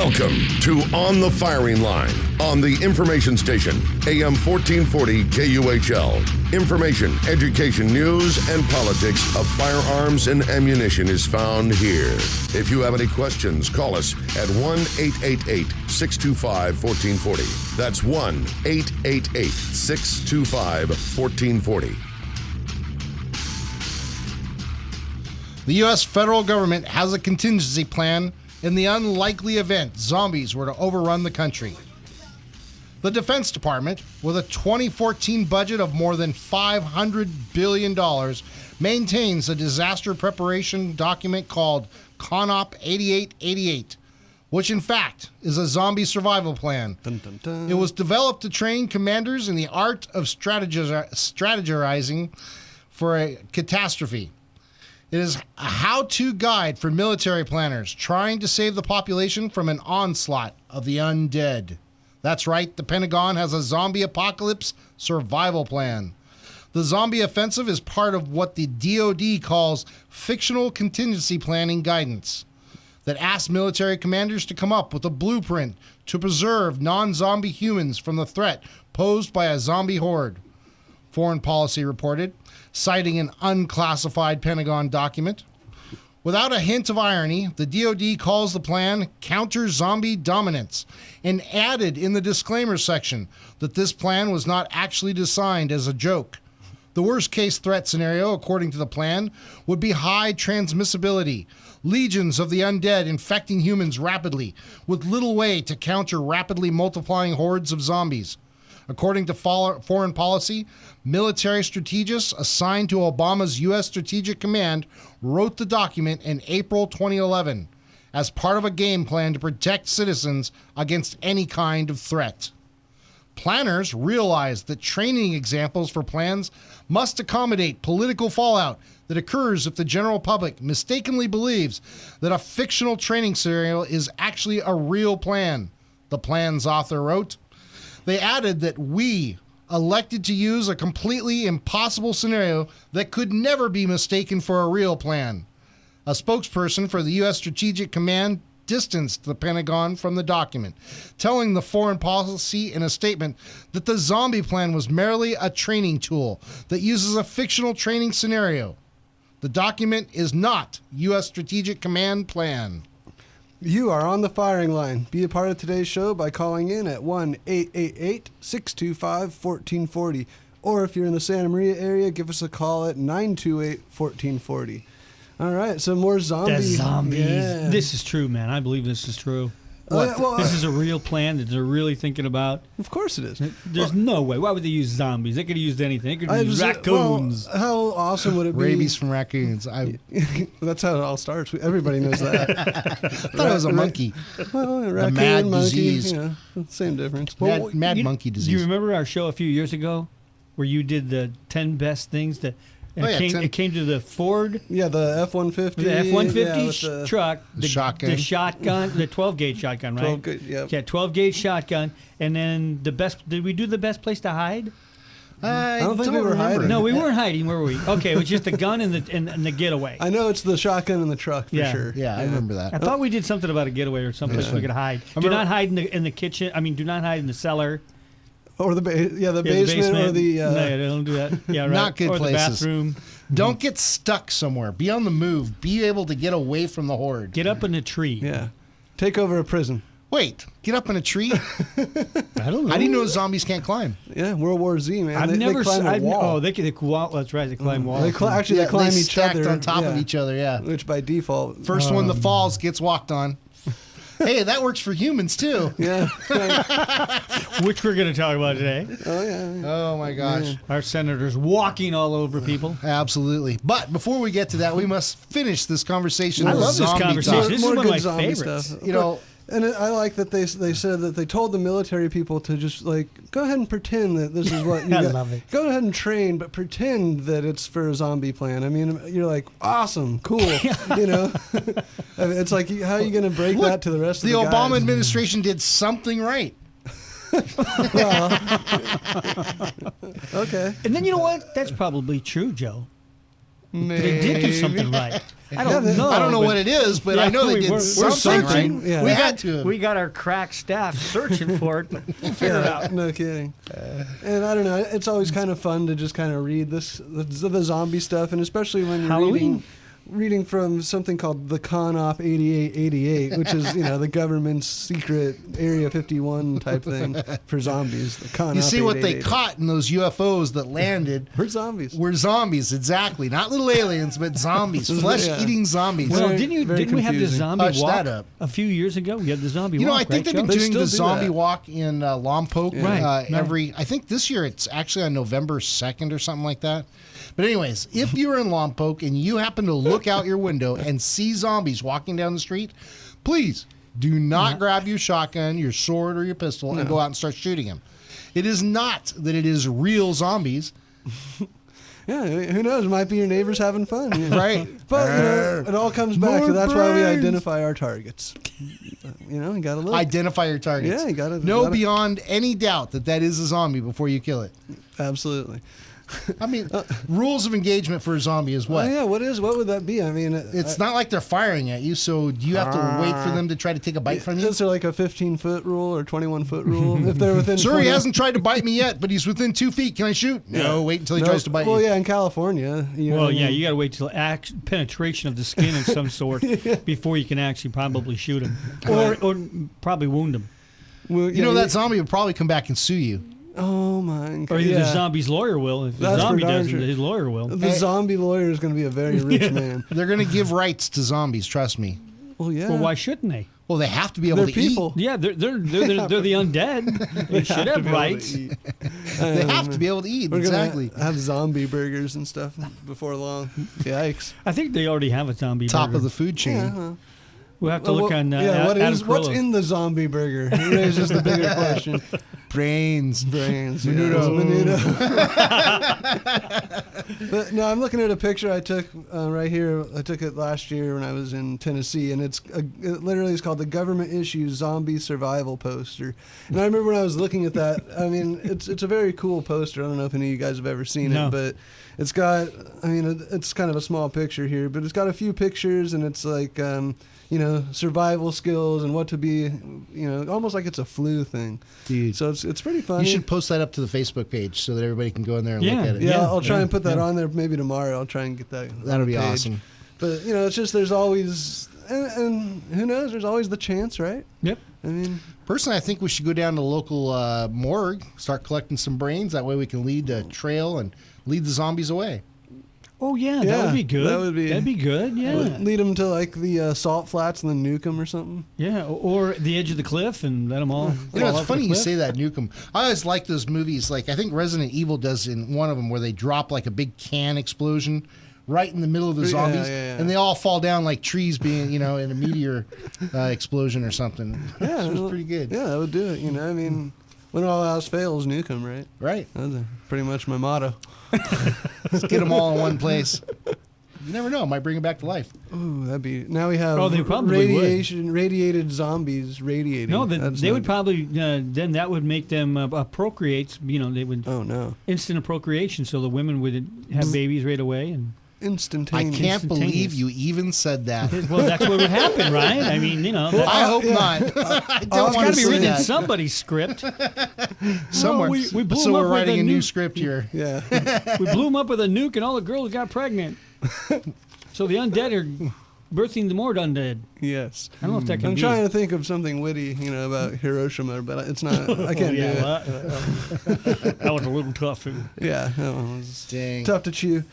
Welcome to On the Firing Line on the information station, AM 1440 KUHL. Information, education, news, and politics of firearms and ammunition is found here. If you have any questions, call us at 1-888-625-1440. That's 1-888-625-1440. The U.S. federal government has a contingency plan in the unlikely event zombies were to overrun the country. The Defense Department, with a 2014 budget of more than $500 billion, maintains a disaster preparation document called CONOP 8888, which in fact is a zombie survival plan. Dun, dun, dun. It was developed to train commanders in the art of strategizing for a catastrophe. It is a how-to guide for military planners trying to save the population from an onslaught of the undead. That's right, the Pentagon has a zombie apocalypse survival plan. The zombie offensive is part of what the DoD calls fictional contingency planning guidance that asks military commanders to come up with a blueprint to preserve non-zombie humans from the threat posed by a zombie horde. Foreign Policy reported, citing an unclassified Pentagon document. Without a hint of irony, the DoD calls the plan counter-zombie dominance and added in the disclaimer section that this plan was not actually designed as a joke. The worst-case threat scenario, according to the plan, would be high transmissibility, legions of the undead infecting humans rapidly, with little way to counter rapidly multiplying hordes of zombies. According to Foreign Policy, military strategists assigned to Obama's U.S. Strategic Command wrote the document in April 2011 as part of a game plan to protect citizens against any kind of threat. Planners realized that training examples for plans must accommodate political fallout that occurs if the general public mistakenly believes that a fictional training scenario is actually a real plan, the plan's author wrote. They added that we elected to use a completely impossible scenario that could never be mistaken for a real plan. A spokesperson for the U.S. Strategic Command distanced the Pentagon from the document, telling the Foreign Policy in a statement that the zombie plan was merely a training tool that uses a fictional training scenario. The document is not U.S. Strategic Command plan. You are on the firing line. Be a part of today's show by calling in at 1-888-625-1440. Or if you're in the Santa Maria area, give us a call at 928-1440. All right, so more zombies. The zombies. Yeah. This is true, man. I believe this is true. Well, This is a real plan that they're really thinking about. Of course it is. There's no way. Why would they use zombies? They could have used anything. They could have used raccoons. Well, how awesome would it be? Rabies from raccoons. That's how it all starts. Everybody knows that. I thought it was a monkey. Well, raccoon, mad monkey, disease. Same difference. Mad monkey disease. Do you remember our show a few years ago where you did the 10 best things that... And it came to the Ford. Yeah, the F-150. The F-150 truck. The shotgun. The shotgun. The 12-gauge shotgun, right? 12 yep. Yeah, 12-gauge shotgun. And then the best... Did we do the best place to hide? I don't think we were hiding. No, we weren't hiding, were we? Okay, it was just the gun and the getaway. I know it's the shotgun in the truck for sure. Yeah, I remember that. I thought we did something about a getaway or someplace we could hide. Do not hide in the kitchen. I mean, do not hide in the cellar. Or the basement or the... No, don't do that. Yeah, right. Not good or places. The bathroom. Don't get stuck somewhere. Be on the move. Be able to get away from the horde. Get up in a tree. Yeah. Take over a prison. Wait, get up in a tree? I don't know. How do you know zombies can't climb? Yeah, World War Z, man. I've they never climb a wall. Oh, they climb. That's right. They climb walls. They climb each stacked other on top of each other. Yeah. Which by default. First one that falls gets walked on. Hey, that works for humans too. Yeah. Which we're going to talk about today. Oh yeah. Oh my gosh. Yeah. Our senators walking all over people. Absolutely. But before we get to that, we must finish this conversation. I with love this zombie conversation. talk. This is More one of good my zombie favorites. stuff. You know, And I like that they said that they told the military people to just like go ahead and pretend that this is what you I got. love it. Go ahead and train, but pretend that it's for a zombie plan. I mean, you're like awesome, cool. You know, I mean, it's like how are you going to break that to the rest of the guys? The Obama administration did something right. Well, okay. And then you know what? That's probably true, Joe. They did do something right. I don't know. I don't know what it is, but I know they did something right. searching. Yeah. We had to. We got our crack staff searching for it. We'll figure it out. No kidding. And I don't know. It's always kind of fun to just kind of read the zombie stuff, and especially when you're reading from something called the Con-Op 8888, which is, the government's secret Area 51 type thing for zombies. The Con-Op You see what they caught in those UFOs that landed Were zombies. were zombies, exactly. Not little aliens, but zombies. Flesh-eating zombies. Well, Very- didn't very we have the confusing. zombie Hush walk that up. a few years ago? We had the zombie walk. I think they've been They doing still the do zombie that. walk in Lompoc Right. I think this year it's actually on November 2nd or something like that. But anyways, if you're in Lompoc and you happen to look out your window and see zombies walking down the street, please do not grab your shotgun, your sword, or your pistol and go out and start shooting them. It is not that it is real zombies. Yeah, who knows? It might be your neighbors having fun. Right. But it all comes back More to that's why we brains. identify our targets. You got to look. Identify your targets. Yeah, you gotta- know gotta- beyond any doubt that is a zombie before you kill it. Absolutely. I mean, rules of engagement for a zombie is what? Oh, yeah, what would that be? I mean, It's not like they're firing at you, so do you have to wait for them to try to take a bite from you? Is there like a 15-foot rule or 21-foot rule? If they're within Sir, 20 he hasn't tried to bite me yet, but he's within 2 feet. Can I shoot? No, wait until he tries to bite well, you. yeah, in California. You know Well, what I yeah, mean? you got to wait till penetration of the skin of some sort before you can actually probably shoot him or probably wound him. Well, You know that zombie will probably come back and sue you. Oh my God. Or either yeah. the zombie's lawyer will. If the That's zombie for darn does sure. it, his lawyer will. The zombie lawyer is going to be a very rich man. They're going to give rights to zombies, trust me. Well, yeah. Well, why shouldn't they? Well, they have to be able They're to people. Yeah, they're the undead. They should have rights. eat. They have to be able to eat, We're exactly. gonna have zombie burgers and stuff before long. Yikes. I think they already have a zombie Top burger. of the food chain. Yeah. We'll have to look on what's Adam in the zombie burger? It raises the bigger question. Brains. Brains. Menudo. But no, I'm looking at a picture I took right here. I took it last year when I was in Tennessee, and it literally is called the Government Issue Zombie Survival Poster. And I remember when I was looking at that. I mean, it's a very cool poster. I don't know if any of you guys have ever seen No. it, but it's got. I mean, it's kind of a small picture here, but it's got a few pictures, and it's like. Survival skills and what to be, almost like it's a flu thing. Dude. So it's pretty funny. You should post that up to the Facebook page so that everybody can go in there and Yeah. look at it. Yeah, Yeah, I'll try yeah, and put that yeah. on there maybe tomorrow. I'll try and get that. on That'll the be page. awesome. But it's just there's always and who knows? There's always the chance, right? Yep. I mean, Personally, I think we should go down to the local morgue, start collecting some brains. That way we can lead the trail and lead the zombies away. Oh yeah, Yeah, that would be good. that'd be- good. Yeah. lead them to like the salt flats and then nuke them or something. Yeah, or the edge of the cliff and let them all. You know, it's funny you say that, Nukem. I always like those movies. Like, I think Resident Evil does in one of them where they drop like a big can explosion right in the middle of the Yeah, zombies, yeah. and they all fall down like trees being, in a meteor explosion or something. Yeah, It was pretty good. Yeah, that would do it. I mean, when all else fails, nuke them, right? Right. That's pretty much my motto. Let's get them all in one place. You never know. It might bring them back to life. Ooh, that'd be. Now we have Oh, they probably would. radiated zombies radiating. No, That's they not would good. probably then that would make them procreate. They would Oh no! instant procreation, so the women would have babies right away. And I Instantaneous. can't believe Instantaneous. you even said that. well, that's what would happen, right? I mean, that's, I hope yeah. not. I it's don't it's want got to to be see written in that somebody's script. somewhere. we blew so them we're up with writing a a new nuke. script here. Yeah. We blew them up with a nuke, and all the girls got pregnant. So the undead are birthing the more undead. Yes. I don't know if that can I'm be. trying to think of something witty, about Hiroshima, but it's not. I can't do it. That was a little tough. Yeah, that one was Dang. tough to chew.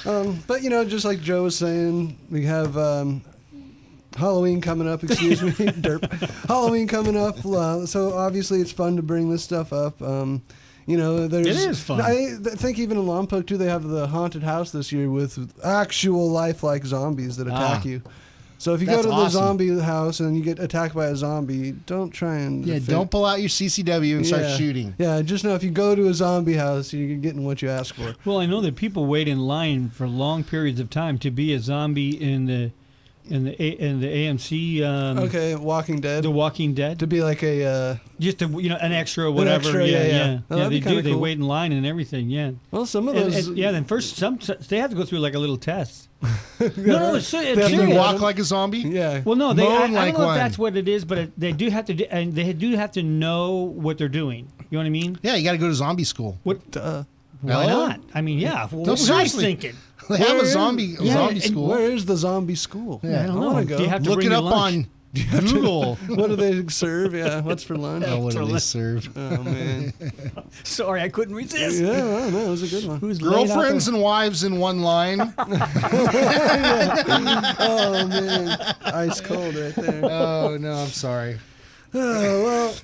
But just like Joe was saying, we have Halloween coming up. Excuse me, derp. Halloween coming up. So obviously it's fun to bring this stuff up. There's. It is fun. I think even in Lompoc too, they have the haunted house this year with actual lifelike zombies that attack you. So if you go That's to the awesome. zombie house and you get attacked by a zombie, don't try and Don't pull out your CCW and start shooting. Yeah, just know if you go to a zombie house, you're getting what you ask for. Well, I know that people wait in line for long periods of time to be a zombie in the and the AMC. Okay, Walking Dead. The Walking Dead. To be like a just an extra or whatever. extra, yeah. Oh, Yeah, that'd they be do. kinda They cool. wait in line and everything. Yeah. well, some of And, those. then first they have to go through like a little test. No, it's They have to serious. walk like a zombie. Yeah. Well, no, I Moan don't like know one. if that's what it is, but they do have to do, and they do have to know what they're doing. You know what I mean? Yeah, you got to go to zombie school. What? Duh. Why Hello? not? I mean, yeah. What No, was I seriously. thinking? They have a Where- zombie Yeah, zombie and school. Where is the zombie school? Yeah, I don't I know. wanna go. Do you have to Look bring it your up lunch? on Google. What do they serve? Yeah. What's for lunch? Oh, what do they serve? Oh man. Sorry, I couldn't resist. Yeah, well, no, it was a good one. Who's laid out Girlfriends there? and wives in one line. Oh man, ice cold right there. Oh no, I'm sorry. Oh, well,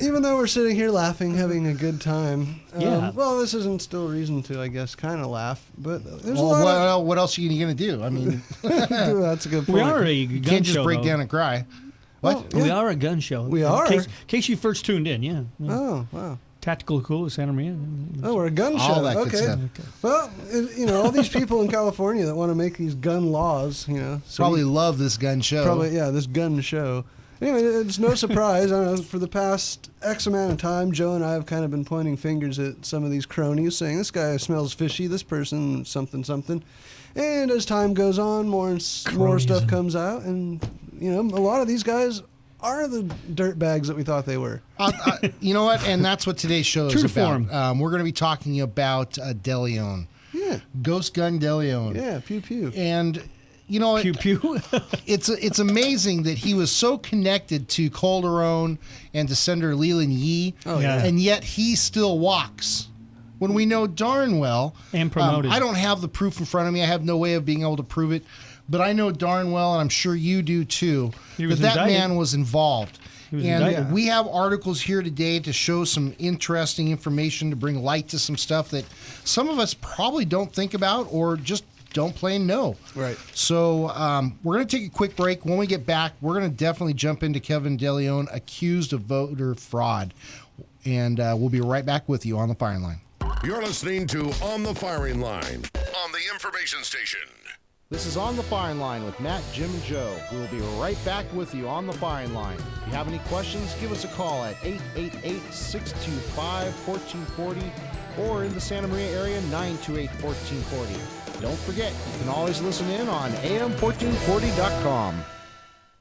even though we're sitting here laughing, having a good time, Yeah. well, this isn't still reason to, I guess, kind of laugh. But there's a Well, lot what else are you gonna do? I mean, of... That's a good point. We are a gun you can't just show. break though. down and cry. What? Well, We are a gun show. We are? In case you first tuned in, yeah. Oh, wow. Tactical Cool of Santa Maria. Oh, we're a gun All show. that good Okay. stuff. Well, all these people in California that want to make these gun laws, so Probably love this gun show. Probably, yeah, this gun show. Anyway, it's no surprise. I don't know, for the past X amount of time, Joe and I have kind of been pointing fingers at some of these cronies, saying this guy smells fishy, this person something something. And as time goes on, more stuff Cronyism. comes out, and a lot of these guys are the dirt bags that we thought they were. You know what? And that's what today's show True is to about. form. We're going to be talking about DeLeon, Yeah, Ghost Gun DeLeon. yeah, pew pew. And you know, Pew pew. it's amazing that he was so connected to Calderon and to Senator Leland Yee, Oh, yeah. and yet he still walks. When we know darn well, And promoted. I don't have the proof in front of me. I have no way of being able to prove it, but I know darn well, and I'm sure you do too, He was that indicted. man was involved. He was And indicted. we have articles here today to show some interesting information, to bring light to some stuff that some of us probably don't think about or just don't plain know. Right. So we're going to take a quick break. When we get back, we're going to definitely jump into Kevin DeLeon, accused of voter fraud. And we'll be right back with you on the firing line. You're listening to On the Firing Line on the Information Station. This is On the Firing Line with Matt, Jim, and Joe. We will be right back with you on the firing line. If you have any questions, give us a call at 888-625-1440 or in the Santa Maria area, 928-1440. Don't forget, you can always listen in on am1440.com.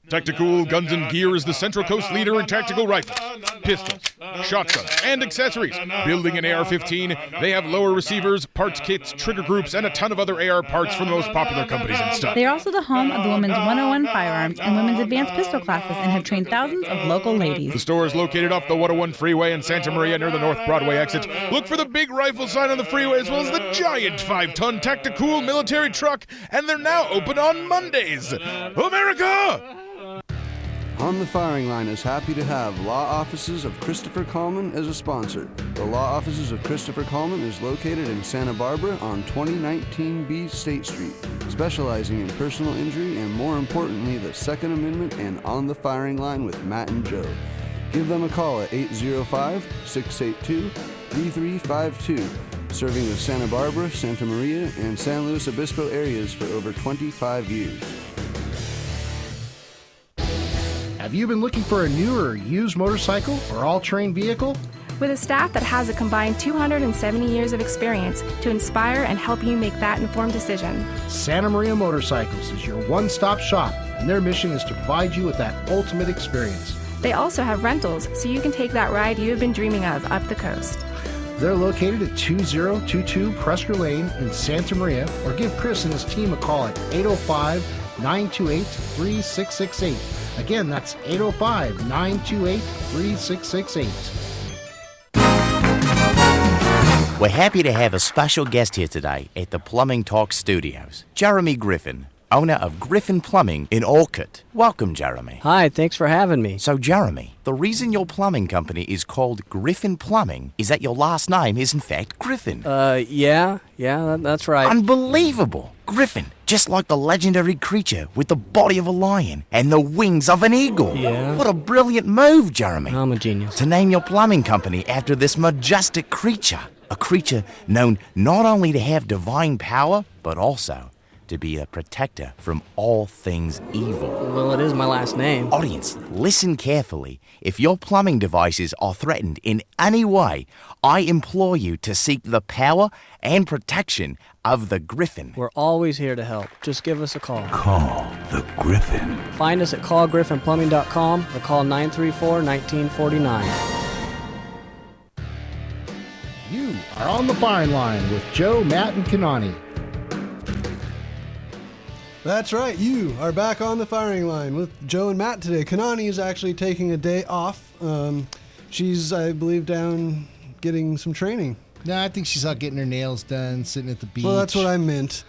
Tactical Guns and Gear is the Central Coast leader in tactical rifles, pistols, shotguns, and accessories. Building an AR-15, they have lower receivers, parts kits, trigger groups, and a ton of other AR parts from the most popular companies and stuff. They are also the home of the Women's 101 Firearms and Women's Advanced Pistol classes and have trained thousands of local The ladies. store is located off the 101 freeway in Santa Maria near the North Broadway exit. Look for the big rifle sign on the freeway as well as the giant 5-ton Tactical military truck, and they're now open on Mondays. America! On the Firing Line is happy to have Law Offices of Christopher Coleman as a sponsor. The Law Offices of Christopher Coleman is located in Santa Barbara on 2019B State Street, specializing in personal injury and, more importantly, the Second Amendment and On the Firing Line with Matt and Joe. Give them a call at 805-682-3352, serving the Santa Barbara, Santa Maria, and San Luis Obispo areas for over 25 years. Have you been looking for a new or used motorcycle or all-terrain vehicle? With a staff that has a combined 270 years of experience to inspire and help you make that informed decision. Santa Maria Motorcycles is your one-stop shop, and their mission is to provide you with that ultimate experience. They also have rentals, so you can take that ride you have been dreaming of up the coast. They're located at 2022 Presker Lane in Santa Maria, or give Chris and his team a call at 805-928-3668. Again, that's 805-928-3668. We're happy to have a special guest here today at the Plumbing Talk Studios, Jeremy Griffin, owner of Griffin Plumbing in Orcutt. Welcome, Jeremy. Hi, thanks for having me. So, Jeremy, the reason your plumbing company is called Griffin Plumbing is that your last name is, in fact, Griffin. Yeah, that's right. Unbelievable! Griffin, just like the legendary creature with the body of a lion and the wings of an eagle. Yeah. What a brilliant move, Jeremy. I'm a genius. To name your plumbing company after this majestic creature. A creature known not only to have divine power, but also to be a protector from all things evil. Well, it is my last name. Audience, listen carefully. If your plumbing devices are threatened in any way, I implore you to seek the power and protection of the Griffin. We're always here to help. Just give us a call. Call the Griffin. Find us at callgriffinplumbing.com or call 934-1949. You are on the firing line with Joe, Matt, and Kanani. That's right. You are back on the firing line with Joe and Matt today. Kanani is actually taking a day off. She's, I believe, down getting some training. No, I think she's out getting her nails done, sitting at the beach. Well, that's what I meant.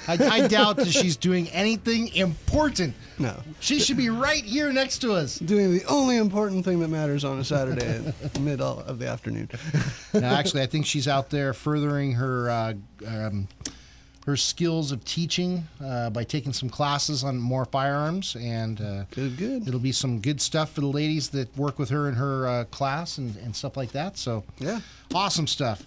I doubt that she's doing anything important. No. She should be right here next to us. Doing the only important thing that matters on a Saturday in the middle of the afternoon. No, actually, I think she's out there furthering her her skills of teaching by taking some classes on more firearms. And good. It'll be some good stuff for the ladies that work with her in her class and stuff like that. So, yeah. Awesome stuff.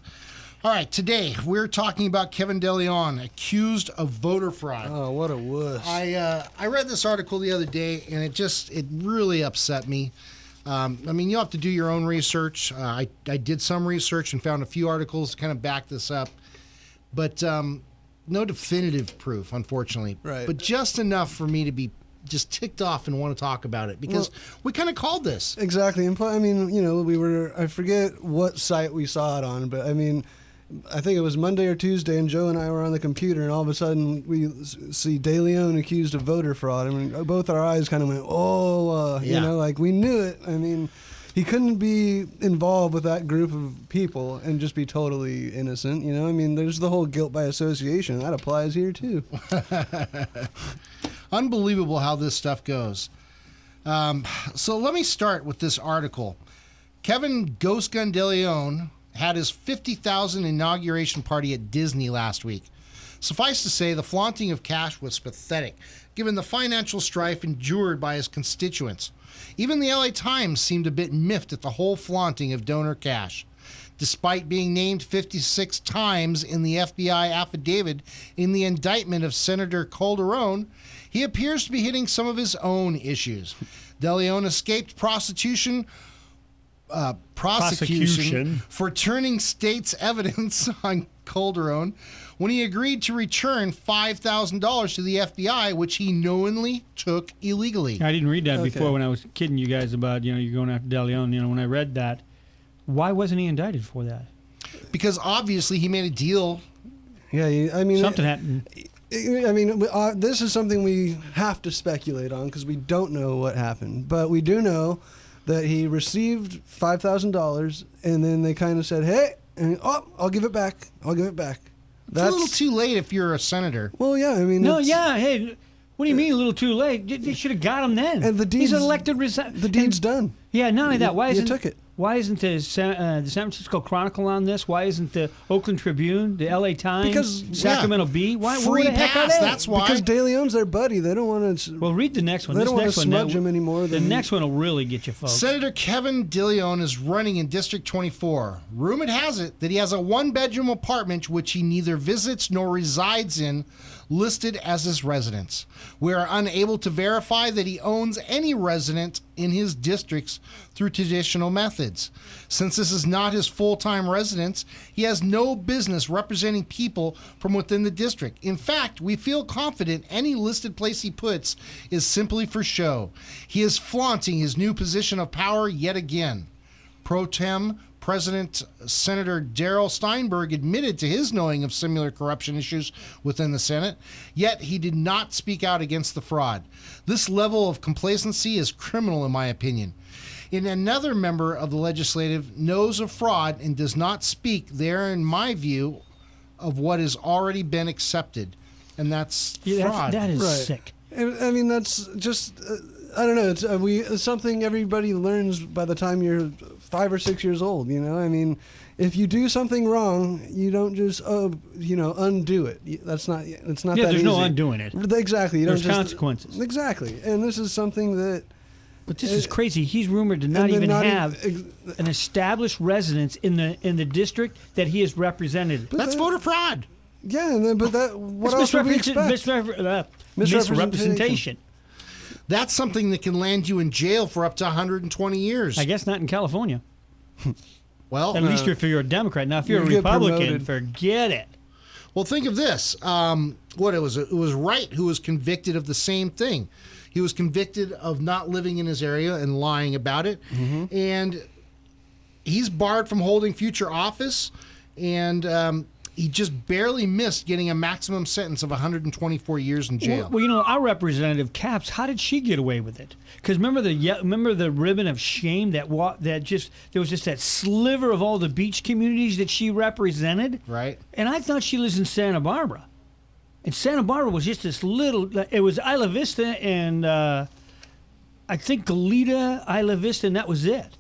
All right, today we're talking about Kevin DeLeon, accused of voter fraud. Oh, what a wuss. I read this article the other day, and it really upset me. I mean, you'll have to do your own research. I did some research and found a few articles to kind of back this up. But no definitive proof, unfortunately. Right. But just enough for me to be just ticked off and want to talk about it because we kind of called this. Exactly. And I mean, you know, I forget what site we saw it on, but I mean, I think it was Monday or Tuesday, and Joe and I were on the computer, and all of a sudden we see DeLeon accused of voter fraud. I mean, both our eyes kind of went, you know, like we knew it. I mean, he couldn't be involved with that group of people and just be totally innocent, you know? I mean, there's the whole guilt by association. That applies here, too. Unbelievable how this stuff goes. So let me start with this article. Kevin Ghost Gun DeLeon had his 50,000 inauguration party at Disney last week. Suffice to say, the flaunting of cash was pathetic, given the financial strife endured by his constituents. Even the LA Times seemed a bit miffed at the whole flaunting of donor cash. Despite being named 56 times in the FBI affidavit in the indictment of Senator Calderon, he appears to be hitting some of his own issues. DeLeon escaped prosecution for turning state's evidence on Calderon when he agreed to return $5,000 to the FBI, which he knowingly took illegally. I didn't read that before when I was kidding you guys about, you know, you're going after DeLeon. You know, when I read that, why wasn't he indicted for that? Because obviously he made a deal. Yeah, I mean... Something happened. I mean, this is something we have to speculate on because we don't know what happened. But we do know that he received $5,000, and then they kind of said, hey, and, I'll give it back. I'll give it back. It's a little too late if you're a senator. Well, yeah, I mean... hey, what do you mean a little too late? They should have got him then. And the deed's, he's an elected... the deed's done. Yeah, not only that, why isn't... You took it. Why isn't the San Francisco Chronicle on this? Why isn't the Oakland Tribune, the LA Times, Sacramento Bee? Why? Free where the heck pass, are they? that's why. Because DeLeon's their buddy. They don't want to... Well, read the next one. They this don't want next to one, smudge him anymore. The next one will really get you, folks. Senator Kevin DeLeon is running in District 24. Rumor has it that he has a one-bedroom apartment which he neither visits nor resides in, listed as his residence. We are unable to verify that he owns any resident in his districts through traditional methods. Since this is not his full-time residence, he has no business representing people from within the district. In fact, we feel confident any listed place he puts is simply for show. He is flaunting his new position of power yet again. Pro tem President Senator Darrell Steinberg admitted to his knowing of similar corruption issues within the Senate, yet he did not speak out against the fraud. This level of complacency is criminal in my opinion. And another member of the legislative knows of fraud and does not speak there, in my view, of what has already been accepted, and that's fraud. That is sick. I mean, that's just... I don't know. It's something everybody learns by the time you're 5 or 6 years old. You know, I mean, if you do something wrong, you don't just undo it. That's not. It's not. Yeah, that there's easy. no undoing it. Exactly. There's consequences. Exactly, and this is something that. But this is crazy. He's rumored to not even have an established residence in the district that he has represented. That's voter fraud. Yeah, and then, but what else would we expect? Misrepresentation. That's something that can land you in jail for up to 120 years. I guess not in California. Well, at least if you're a Democrat. Now, if you're a Republican, forget it. Well, think of this. It was Wright who was convicted of the same thing. He was convicted of not living in his area and lying about it. Mm-hmm. And he's barred from holding future office. And he just barely missed getting a maximum sentence of 124 years in jail. Well, our representative Capps, how did she get away with it? Because remember the ribbon of shame there was just that sliver of all the beach communities that she represented. Right. And I thought she lives in Santa Barbara. And Santa Barbara was just this little. It was Isla Vista and I think Goleta, Isla Vista, and that was it.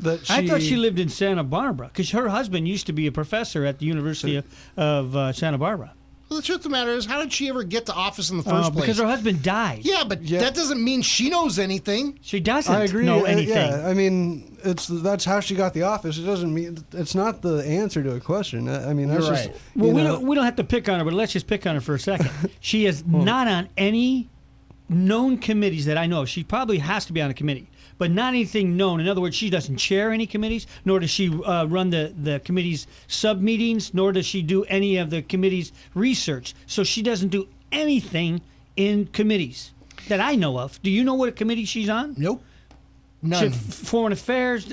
I thought she lived in Santa Barbara because her husband used to be a professor at the University of Santa Barbara. Well, the truth of the matter is, how did she ever get to office in the first place? Because her husband died. Yeah, but that doesn't mean she knows anything. She doesn't I agree. know anything. Yeah, I mean, that's how she got the office. It doesn't mean it's not the answer to a question. I mean, that's just right. Well, we don't have to pick on her, but let's just pick on her for a second. She is not on any known committees that I know of. She probably has to be on a committee, but not anything known. In other words, she doesn't chair any committees, nor does she run the committee's sub-meetings, nor does she do any of the committee's research. So she doesn't do anything in committees that I know of. Do you know what committee she's on? Nope. None. Foreign Affairs,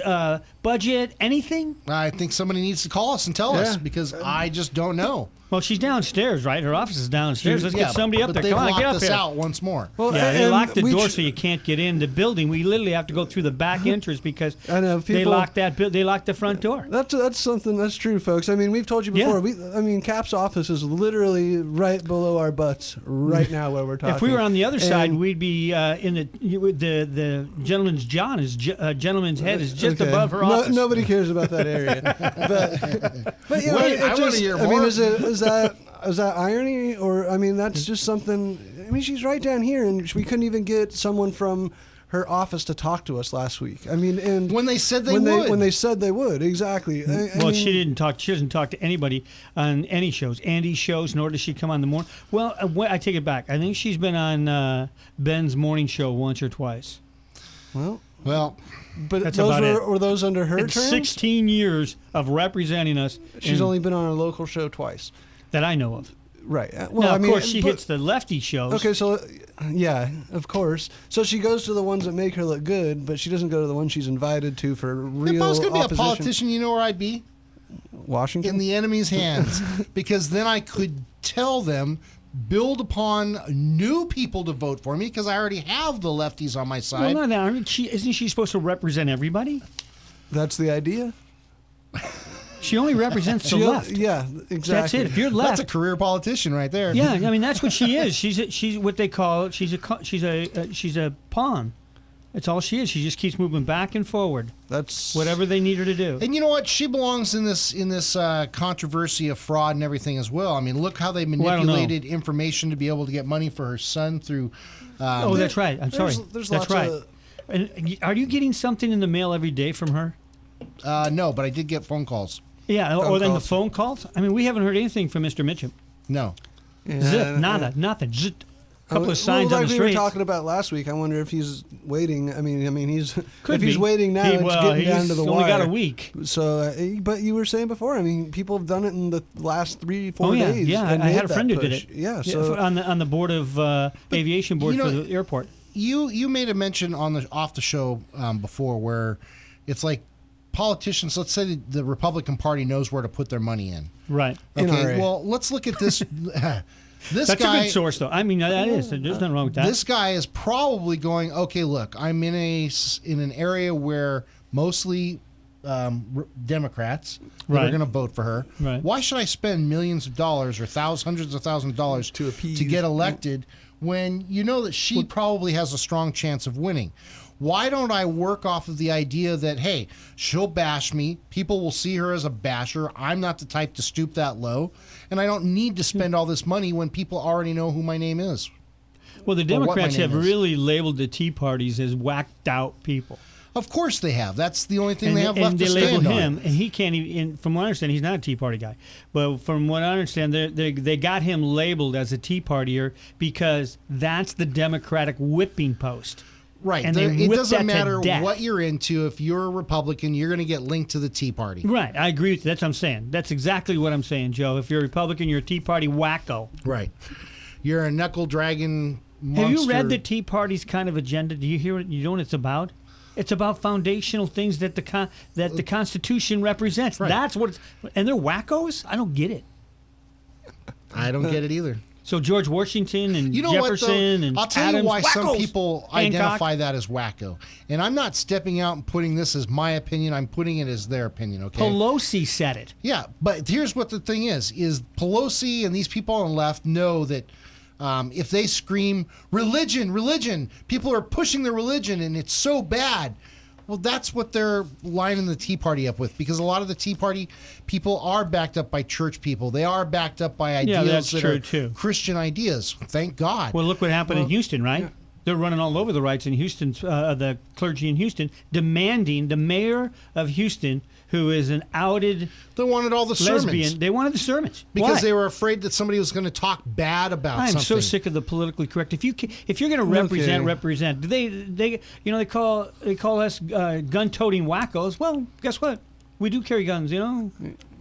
budget, anything? I think somebody needs to call us and tell us because I just don't know. Well, she's downstairs, right? Her office is downstairs. Let's get somebody up there. Come on, get up us here. out once more. Well, they locked the door so you can't get in the building. We literally have to go through the back entrance because they locked they locked the front door. That's something that's true, folks. I mean, we've told you before. Yeah. Cap's office is literally right below our butts right now where we're talking. If we were on the other side, we'd be in the gentleman's gentleman's head is just above her office. Nobody cares about that area. but you know, Wait, I want to hear more. I mean, is that irony, or I mean, that's just something. I mean, she's right down here, and we couldn't even get someone from her office to talk to us last week. I mean, and when they said when they said they would, exactly. I mean, she didn't talk. She doesn't talk to anybody on any shows, Andy's shows, nor does she come on the morning. Well, I take it back. I think she's been on Ben's morning show once or twice. Well. But that's those about were those under her terms? 16 years of representing us. She's only been on a local show twice. That I know of. Right. Well, now, of course, she hits the lefty shows. Okay, so, yeah, of course. So she goes to the ones that make her look good, but she doesn't go to the ones she's invited to for real If I was going to be opposition. a politician, you know where I'd be? Washington? In the enemy's hands. Because then I could tell them, build upon new people to vote for me, because I already have the lefties on my side. Well, no, isn't she supposed to represent everybody? That's the idea. She only represents the left. Yeah, exactly. That's it. If you're left, that's a career politician right there. Yeah, I mean that's what she is. She's what they call she's a pawn. That's all she is. She just keeps moving back and forward. That's whatever they need her to do. And you know what? She belongs in this controversy of fraud and everything as well. I mean, look how they manipulated information to be able to get money for her son through. That's right. I'm sorry. There's that's lots right. of... And are you getting something in the mail every day from her? No, but I did get phone calls. Yeah, then the phone calls. I mean, we haven't heard anything from Mr. Mitchum. No. Zip, nada, nothing. Zip. Couple of signs on the street. Like we were talking about last week. I wonder if he's waiting. I mean, he's Could he's waiting now. It's getting down to the wire. Only got a week. So, but you were saying before. I mean, people have done it in the last 3-4 days. Yeah, I had a friend who did it. Yeah, so on the board of aviation board for the airport. You made a mention off the show before where it's like politicians. Let's say the Republican Party knows where to put their money in. Right. Okay. Well, let's look at this. That's guy, a good source, though. I mean, that is. There's nothing wrong with that. This guy is probably going, okay, look, I'm in an area where mostly Democrats that are going to vote for her. Right. Why should I spend millions of dollars or hundreds of thousands of dollars to get elected when you know that she probably has a strong chance of winning? Why don't I work off of the idea that, hey, she'll bash me. People will see her as a basher. I'm not the type to stoop that low. And I don't need to spend all this money when people already know who my name is. Well, the Democrats have really labeled the Tea Parties as whacked out people. Of course they have. That's the only thing they have and left they to label stand him, on. and he can't even. From what I understand, he's not a Tea Party guy. But from what I understand, they got him labeled as a Tea Partier because that's the Democratic whipping post. Right. And It doesn't matter what you're into. If you're a Republican, you're going to get linked to the Tea Party. Right. I agree with you. That's what I'm saying. That's exactly what I'm saying, Joe. If you're a Republican, you're a Tea Party wacko. Right. You're a knuckle dragon monster. Have you read the Tea Party's kind of agenda? Do you hear what you know what it's about? It's about foundational things that the Constitution represents. Right. That's what. And they're wackos. I don't get it. I don't get it either. So George Washington and You know Jefferson what, though? and I'll tell Adams, you why some wackos. people Hancock. identify that as wacko. And I'm not stepping out and putting this as my opinion. I'm putting it as their opinion, okay? Pelosi said it. Yeah, but here's what the thing is Pelosi and these people on the left know that if they scream, religion, religion, people are pushing their religion and it's so bad. Well, that's what they're lining the Tea Party up with, because a lot of the Tea Party people are backed up by church people. They are backed up by ideals that's that true, are too. Christian ideas. Thank God. Well, look what happened in Houston, right? Yeah. They're running all over the rights in Houston, the clergy in Houston, demanding the mayor of Houston, who is an outed They wanted all the lesbian. sermons. They wanted the sermons. Because Why? they were afraid that somebody was going to talk bad about I'm something. so sick of the politically correct. If you're going to represent. They call us gun-toting wackos. Well, guess what? We do carry guns. You know.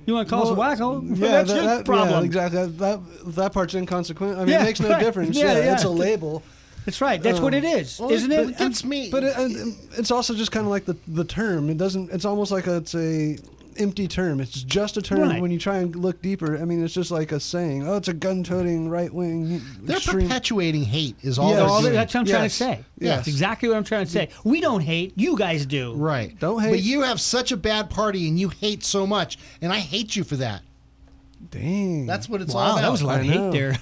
You want to call us a wacko? Yeah, that's your problem. Yeah, exactly. That part's inconsequential. I mean, it makes no difference. Yeah, It's a label. That's right. That's what it is, isn't it? But that's me. But it's also just kind of like the term. It doesn't. It's almost like it's a empty term. It's just a term. Right. When you try and look deeper, I mean, it's just like a saying. Oh, it's a gun-toting right-wing. They're extreme. perpetuating hate is all Yeah, they're all doing. That's what I'm trying to say. Yes. That's exactly what I'm trying to say. We don't hate. You guys do. Right. Don't hate. But you have such a bad party and you hate so much, and I hate you for that. Dang. That's what it's Wow, all about. that was a lot of hate there.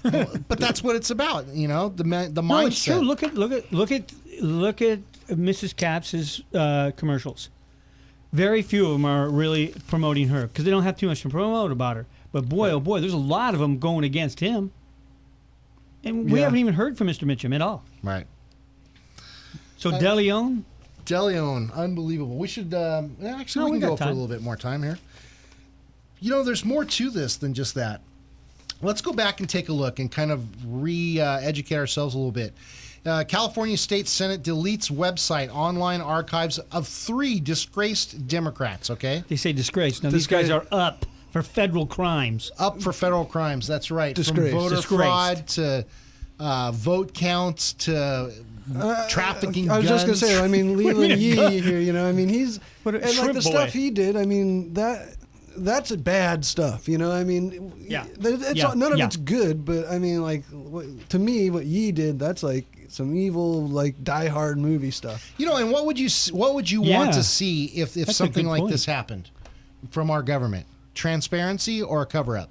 But that's what it's about, the mindset. No, it's true. Look at Mrs. Caps's commercials. Very few of them are really promoting her because they don't have too much to promote about her. But boy, oh boy, there's a lot of them going against him. And we haven't even heard from Mr. Mitchum at all. Right. So DeLeon? DeLeon, unbelievable. We should, actually, we can go for a little bit more time here. There's more to this than just that. Let's go back and take a look and kind of educate ourselves a little bit. California State Senate deletes website online archives of 3 disgraced Democrats, okay? They say disgraced. Now, these guys are up for federal crimes. Up for federal crimes, that's right. Disgraced. From voter Disgraced. fraud to vote counts to trafficking I was guns. just going to say, I mean, Leland Yee here, I mean, he's... What a and like shrimp the boy. stuff he did, I mean, that's bad stuff, I mean, none of it's good, but I mean, like, to me, what Yee did, that's like some evil, like, Die Hard movie stuff. And what would you want to see if That's something a good like point. this happened from our government? Transparency or a cover-up?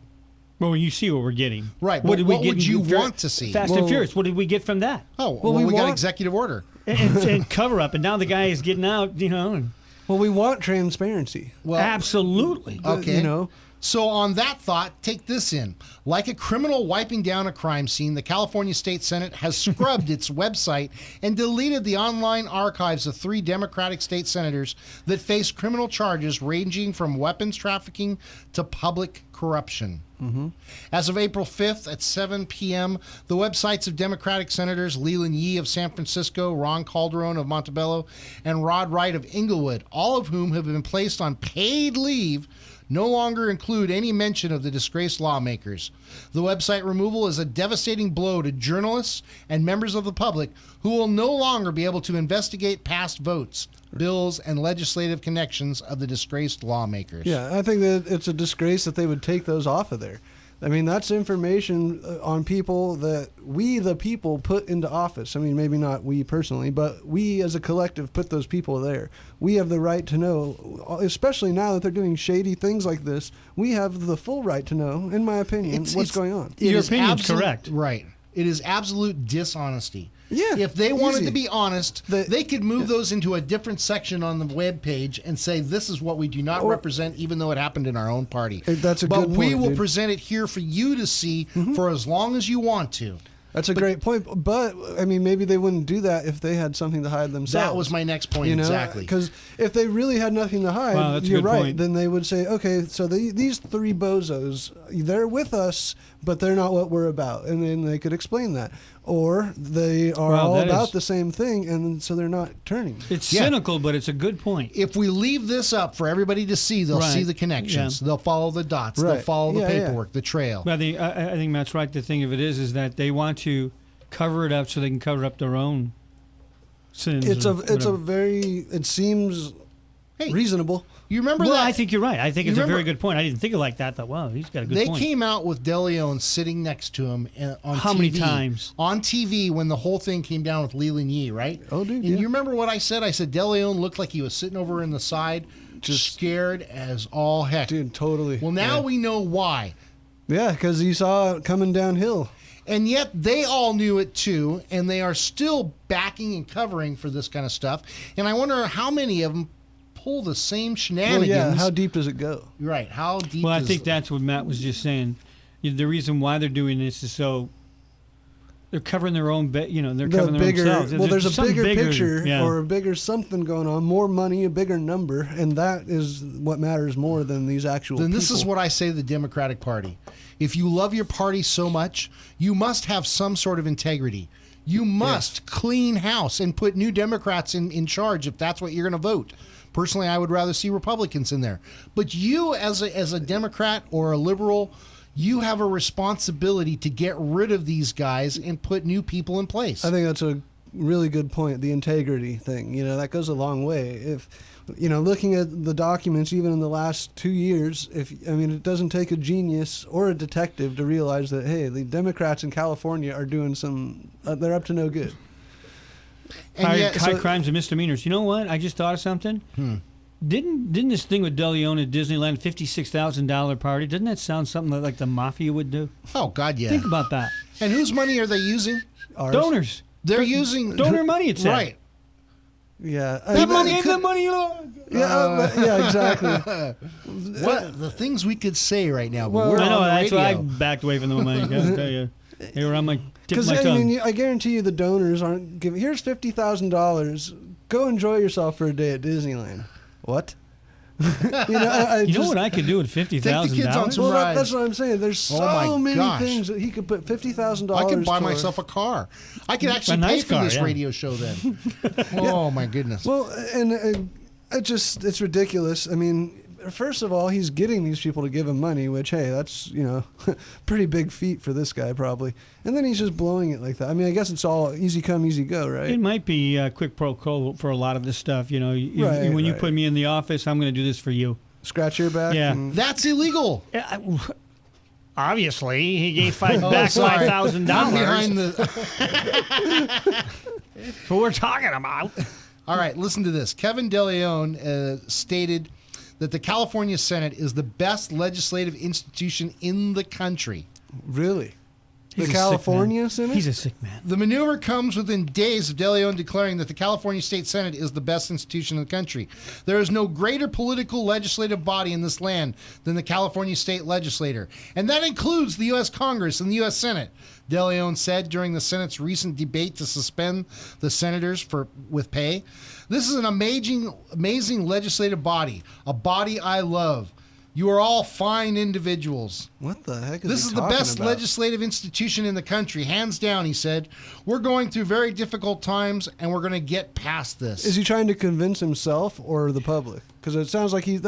Well, you see what we're getting. Right. What What would you want to see? Fast and Furious. What did we get from that? Oh, well, we got want- executive order. And cover up. And now the guy is getting out, and Well, we want transparency. Well, absolutely. Okay. So on that thought, take this in. Like a criminal wiping down a crime scene, the California State Senate has scrubbed its website and deleted the online archives of 3 Democratic state senators that face criminal charges ranging from weapons trafficking to public corruption. Mm-hmm. As of April 5th at 7 p.m., the websites of Democratic Senators Leland Yee of San Francisco, Ron Calderon of Montebello, and Rod Wright of Inglewood, all of whom have been placed on paid leave, no longer include any mention of the disgraced lawmakers. The website removal is a devastating blow to journalists and members of the public who will no longer be able to investigate past votes, bills, and legislative connections of the disgraced lawmakers. Yeah, I think that it's a disgrace that they would take those off of there. I mean, that's information on people that we, the people, put into office. I mean, maybe not we personally, but we as a collective put those people there. We have the right to know, especially now that they're doing shady things like this. We have the full right to know, in my opinion, what's going on. Your opinion's correct. Right. It is absolute dishonesty. Yeah, if they wanted easy. to be honest, they could move those into a different section on the web page and say, this is what we do not represent, even though it happened in our own party. That's a but good point, we will dude. present it here for you to see for as long as you want to. That's a great point. But, I mean, maybe they wouldn't do that if they had something to hide themselves. That was my next point, exactly. Because if they really had nothing to hide, that's a you're good right, point. then they would say, okay, so these three bozos, they're with us, but they're not what we're about. And then they could explain that. Or they are all about the same thing, and so they're not turning. It's cynical, but it's a good point. If we leave this up for everybody to see, they'll see the connections. They'll follow the dots. They'll follow the paperwork, the trail. But I think Matt's right. The thing of it is that they want to cover it up so they can cover up their own sins. It seems reasonable. You remember that? I think you're right. I think it's a very good point. I didn't think of it like that. I thought, wow, he's got a good point. They came out with DeLeon sitting next to him on TV. How many times? On TV when the whole thing came down with Leland Yee, right? Oh, dude. And you remember what I said? I said DeLeon looked like he was sitting over in the side, just scared as all heck. Dude, totally. Well, now we know why. Yeah, because he saw it coming downhill. And yet they all knew it too, and they are still backing and covering for this kind of stuff. And I wonder how many of them pull the same shenanigans. Well, yeah, how deep does it go? Right, how deep I think that's what Matt was just saying. The reason why they're doing this is so they're covering their own, they're covering their own selves. Well, there's a bigger picture or a bigger something going on, more money, a bigger number, and that is what matters more than these actual people. Then this is what I say to the Democratic Party. If you love your party so much, you must have some sort of integrity. You must clean house and put new Democrats in charge if that's what you're going to vote. Personally, I would rather see Republicans in there. But you, as a Democrat or a liberal, you have a responsibility to get rid of these guys and put new people in place. I think that's a really good point, the integrity thing. That goes a long way. If, looking at the documents, even in the last 2 years, it doesn't take a genius or a detective to realize that, hey, the Democrats in California are doing they're up to no good. High crimes and misdemeanors. You know what? I just thought of something. Didn't this thing with DeLeon at Disneyland, $56,000 party? Doesn't that sound something like the mafia would do? Oh God, yeah. Think about that. And whose money are they using? Ours. Donors. They're using donor money. It said. Right. Yeah. That money the money. Yeah, exactly. What the things we could say right now? But Well, we're I know. on the That's why I radio. backed away from the money. I tell you. They were on my tip of Because my tongue. I guarantee you, the donors aren't giving. Here's $50,000. Go enjoy yourself for a day at Disneyland. What? You know what I could do with $50,000? Well, that's what I'm saying. There's so many things that he could put $50,000. I could buy myself a car. I could actually pay for this radio show then. Oh my goodness. Well, and it's ridiculous. I mean, first of all, he's getting these people to give him money, which, hey, that's, pretty big feat for this guy probably. And then he's just blowing it like that. I mean, I guess it's all easy come, easy go, right? It might be quick pro quo for a lot of this stuff. When you put me in the office, I'm going to do this for you. Scratch your back? Yeah. That's illegal. Obviously, he gave $5,000. Behind the... That's what we're talking about. All right, listen to this. Kevin DeLeon stated that the California Senate is the best legislative institution in the country. Really? He's the a California sick man. Senate? He's a sick man. The maneuver comes within days of DeLeon declaring that the California State Senate is the best institution in the country. There is no greater political legislative body in this land than the California State Legislature, and that includes the U.S. Congress and the U.S. Senate. DeLeon said during the Senate's recent debate to suspend the senators with pay. This is an amazing legislative body, a body I love. You are all fine individuals. What the heck is This is the best legislative institution in the country, hands down, he said. We're going through very difficult times, and we're going to get past this. Is he trying to convince himself or the public? Because it sounds like he's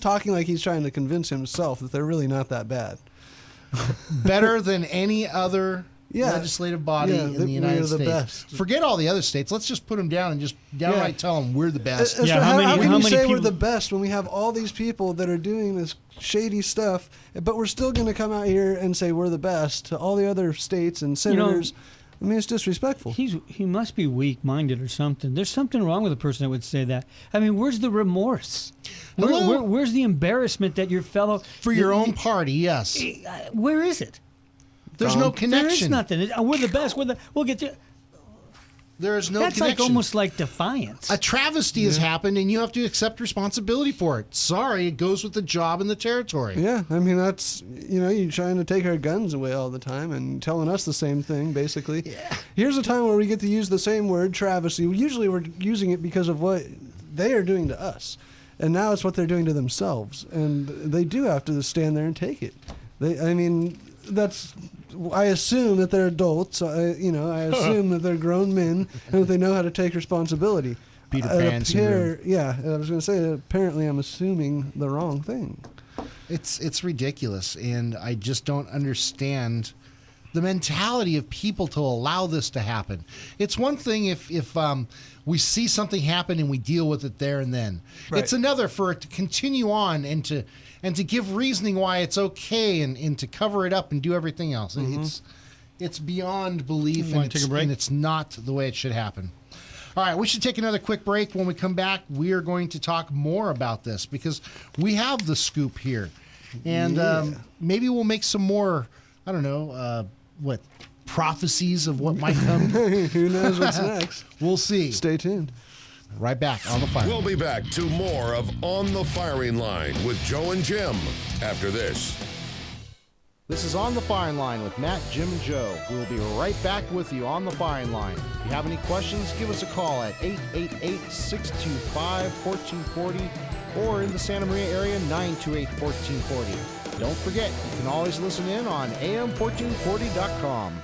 talking like he's trying to convince himself that they're really not that bad. Better than any other legislative body in the United States. Best. Forget all the other states. Let's just put them down and just downright tell them we're the best. How can you say we're the best when we have all these people that are doing this shady stuff, but we're still going to come out here and say we're the best to all the other states and senators? I mean, it's disrespectful. He must be weak-minded or something. There's something wrong with a person that would say that. I mean, where's the remorse? Where's the embarrassment that your fellow... For your own party, yes. Where is it? There's no connection. There is nothing. We're the best. We'll get you... There is no That's connection. like almost like defiance. A travesty has happened, and you have to accept responsibility for it. Sorry, it goes with the job and the territory. Yeah, I mean, that's, you're trying to take our guns away all the time and telling us the same thing, basically. Yeah. Here's a time where we get to use the same word, travesty. Usually we're using it because of what they are doing to us. And now it's what they're doing to themselves. And they do have to stand there and take it. I assume that they're adults. I assume that they're grown men and that they know how to take responsibility. Peter Pan syndrome. Yeah, I was going to say that apparently I'm assuming the wrong thing. It's ridiculous, and I just don't understand the mentality of people to allow this to happen. It's one thing if we see something happen and we deal with it there and then. Right. It's another for it to continue on and to give reasoning why it's okay and to cover it up and do everything else. It's beyond belief, and it's not the way it should happen. All right, we should take another quick break. When we come back, we are going to talk more about this because we have the scoop here. And maybe we'll make some more, I don't know, prophecies of what might come. Who knows what's next? We'll see. Stay tuned. Right back on the fire. We'll be back to more of On the Firing Line with Joe and Jim after this. This is On the Firing Line with Matt, Jim, and Joe. We'll be right back with you on the firing line. If you have any questions, give us a call at 888-625-1440 or in the Santa Maria area, 928-1440. Don't forget, you can always listen in on am1440.com.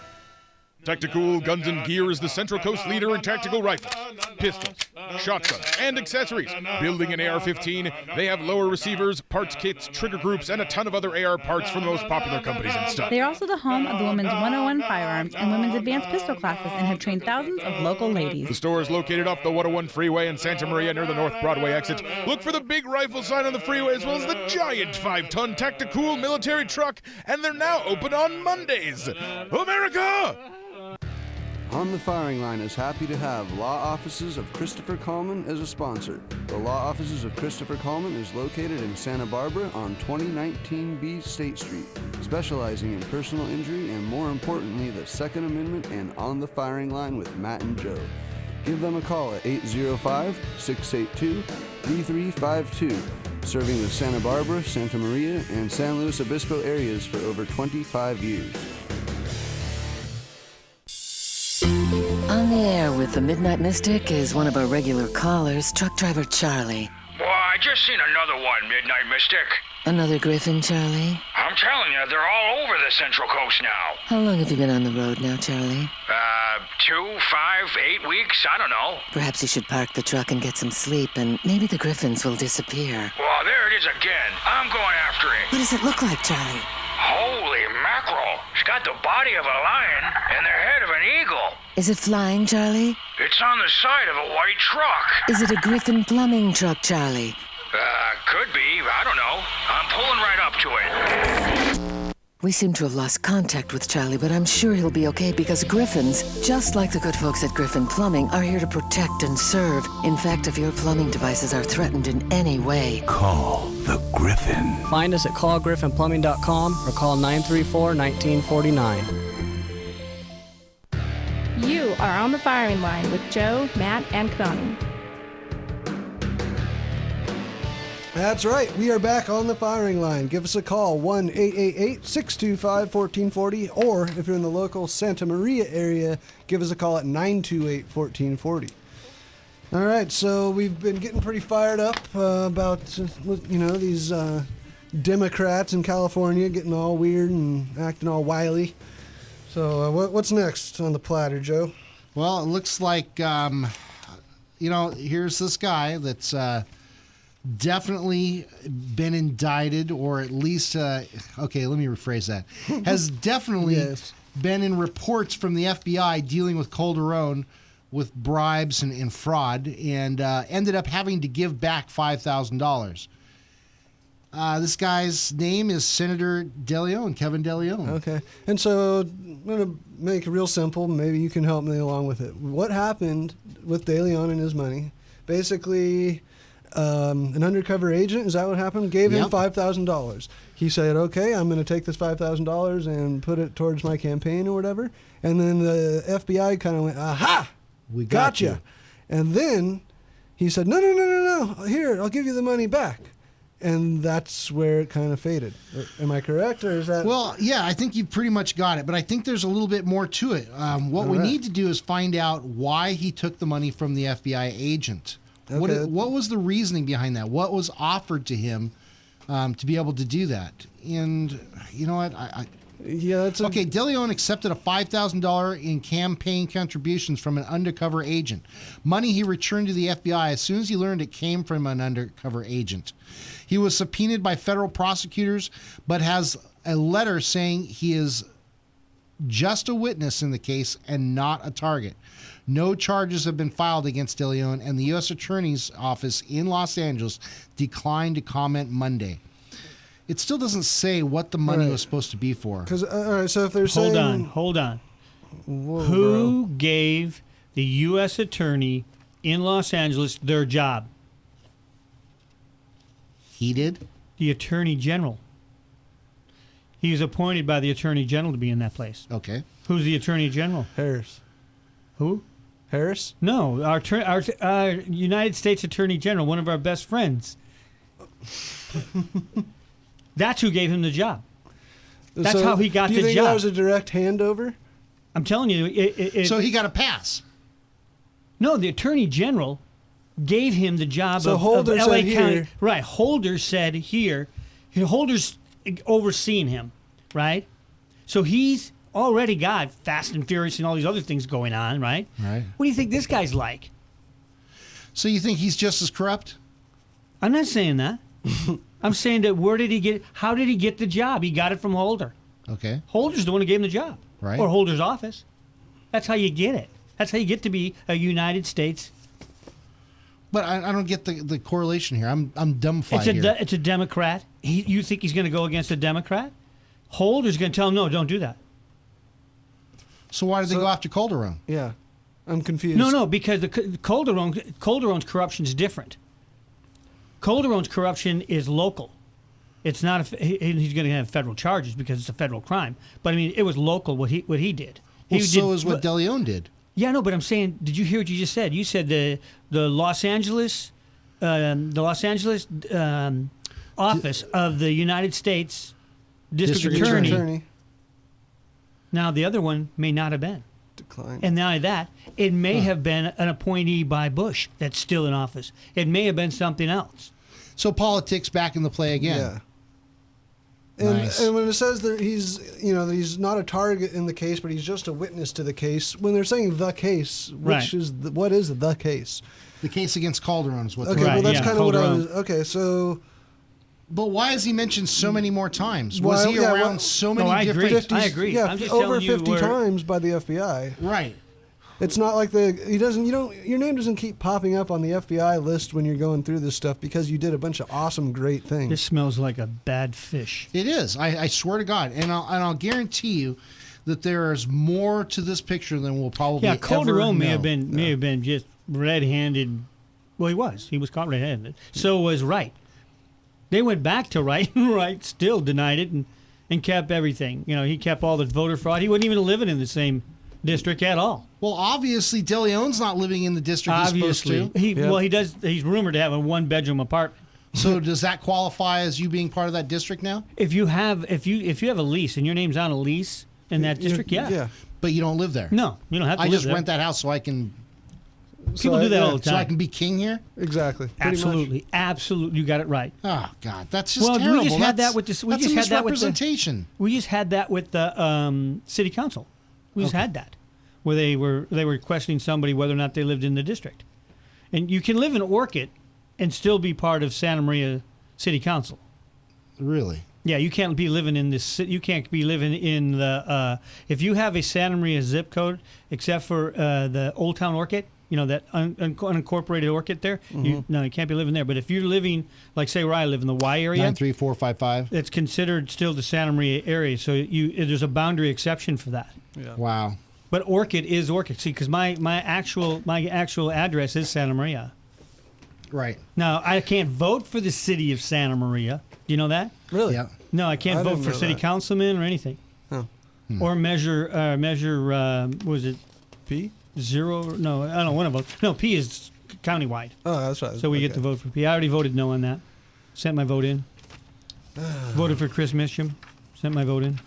Tactical Guns and Gear is the Central Coast leader in tactical rifles, pistols, shotguns, and accessories. Building an AR-15, they have lower receivers, parts kits, trigger groups, and a ton of other AR parts from the most popular companies and stuff. They are also the home of the Women's 101 Firearms and Women's Advanced Pistol classes and have trained thousands of local ladies. The store is located off the 101 freeway in Santa Maria near the North Broadway exit. Look for the big rifle sign on the freeway as well as the giant 5-ton Tactical military truck, and they're now open on Mondays. America! On the Firing Line is happy to have Law Offices of Christopher Coleman as a sponsor. The Law Offices of Christopher Coleman is located in Santa Barbara on 2019B State Street, specializing in personal injury and, more importantly, the Second Amendment and On the Firing Line with Matt and Joe. Give them a call at 805-682-3352, serving the Santa Barbara, Santa Maria, and San Luis Obispo areas for over 25 years. On the air with the Midnight Mystic is one of our regular callers, truck driver Charlie. Well, I just seen another one, Midnight Mystic. Another Griffin, Charlie? I'm telling you, they're all over the Central Coast now. How long have you been on the road now, Charlie? 2, 5, 8 weeks, I don't know. Perhaps you should park the truck and get some sleep, and maybe the Griffins will disappear. Well, there it is again. I'm going after it. What does it look like, Charlie? Holy mackerel. It's got the body of a lion and the head of an eagle. Is it flying, Charlie? It's on the side of a white truck. Is it a Griffin plumbing truck, Charlie? Could be. I don't know. I'm pulling right up to it. We seem to have lost contact with Charlie, but I'm sure he'll be okay because Griffins, just like the good folks at Griffin Plumbing, are here to protect and serve. In fact, if your plumbing devices are threatened in any way, call the Griffin. Find us at callgriffinplumbing.com or call 934-1949. You are on the firing line with Joe, Matt, and Connie. That's right. We are back on the firing line. Give us a call, 1-888-625-1440, or if you're in the local Santa Maria area, give us a call at 928-1440. All right, so we've been getting pretty fired up about, these Democrats in California getting all weird and acting all wily. So what's next on the platter, Joe? Well, it looks like, here's this guy that's definitely been indicted, or at least, let me rephrase that, has definitely been in reports from the FBI dealing with Calderon with bribes and fraud, and ended up having to give back $5,000. This guy's name is Senator DeLeon, Kevin DeLeon. Okay. And so I'm going to make it real simple. Maybe you can help me along with it. What happened with DeLeon and his money? Basically, an undercover agent, is that what happened? Gave him $5,000. He said, okay, I'm going to take this $5,000 and put it towards my campaign or whatever. And then the FBI kind of went, aha! We got you. And then he said, no. Here, I'll give you the money back. And that's where it kind of faded. Am I correct, or is that? Well, yeah, I think you pretty much got it, but I think there's a little bit more to it. What we need to do is find out why he took the money from the FBI agent. Okay. What was the reasoning behind that? What was offered to him to be able to do that? And you know what? Okay, DeLeon accepted a $5,000 in campaign contributions from an undercover agent. Money he returned to the FBI as soon as he learned it came from an undercover agent. He was subpoenaed by federal prosecutors, but has a letter saying he is just a witness in the case and not a target. No charges have been filed against DeLeon, and the U.S. Attorney's Office in Los Angeles declined to comment Monday. It still doesn't say what the money was supposed to be for. Because all right, so if they're saying, hold on. Whoa, Who gave the U.S. Attorney in Los Angeles their job? He did? The Attorney General. He was appointed by the Attorney General to be in that place. Okay. Who's the Attorney General? Harris. Who? Harris? No, our United States Attorney General, one of our best friends. That's who gave him the job. That's how he got the job. Do you think that was a direct handover? I'm telling you. So he got a pass? No, the Attorney General gave him the job So of Holder LA said County. here. Right. Holder said here. Holder's overseeing him, right? So he's already got Fast and Furious and all these other things going on, right? Right. What do you think this guy's like? So you think he's just as corrupt? I'm not saying that. I'm saying that how did he get the job? He got it from Holder. Okay. Holder's the one who gave him the job. Right. Or Holder's office. That's how you get it. That's how you get to be a United States. But I don't get the correlation here. I'm dumbfounded here. It's a Democrat. You think he's going to go against a Democrat? Holder's going to tell him, no, don't do that. So why did they go after Calderon? Yeah. I'm confused. No, because Calderon's corruption is different. Calderon's corruption is local. It's not. He's going to have federal charges because it's a federal crime. But I mean, it was local what he did. So is what DeLeon did. Yeah, no, but I'm saying, did you hear what you just said? You said the Los Angeles office of the United States District Attorney. Now the other one may not have been. Declined. And not only that, it may have been an appointee by Bush that's still in office. It may have been something else. So politics back in the play again. Yeah. And when it says that he's not a target in the case, but he's just a witness to the case. When they're saying the case, what is the case? The case against Calderon is what. Okay, well that's kind of what I was. Okay, so. But why is he mentioned so many more times? Was he around so many different? 50s, I agree. Yeah, I'm just over telling you 50 times by the FBI. Right. It's not like your name doesn't keep popping up on the FBI list when you're going through this stuff because you did a bunch of awesome, great things. This smells like a bad fish. It is. I swear to God, and I'll guarantee you that there is more to this picture than we'll probably ever know. Calderon may have been just red-handed. Well, he was caught red-handed. So was Wright. They went back to Wright, and Wright still denied it and kept everything. He kept all the voter fraud. He wasn't even living in the same district at all. Well, obviously, DeLeon's not living in the district he's supposed to. Well, he does. He's rumored to have a one-bedroom apartment. So does that qualify as you being part of that district now? If you have a lease and your name's on a lease in that district, yeah. But you don't live there. No, you don't have to live there. I just rent that house so I can. People do that all the time. So I can be king here? Exactly. Absolutely. You got it right. Oh God, that's just terrible. We just had that with this. We just had that with misrepresentation. We just had that with the city council. We just had that, where they were questioning somebody whether or not they lived in the district, and you can live in Orchid and still be part of Santa Maria City Council. Really? Yeah, you can't be living in this. You can't be living in the. If you have a Santa Maria zip code, except for the Old Town Orchid. That unincorporated Orchid there. Mm-hmm. You can't be living there. But if you're living, like say where I live in the Y area, 93455, it's considered still the Santa Maria area. So there's a boundary exception for that. Yeah. Wow. But Orchid is Orchid. See, because my actual address is Santa Maria. Right. Now I can't vote for the city of Santa Maria. Do you know that? Really? Yeah. No, I can't vote for city councilman or anything. Oh. Or measure. Was it P? 0. No, I don't want to vote. No, P is countywide. Oh, that's right. So we get to vote for P. I already voted no on that. Sent my vote in. Voted for Chris Mitchum. Sent my vote in.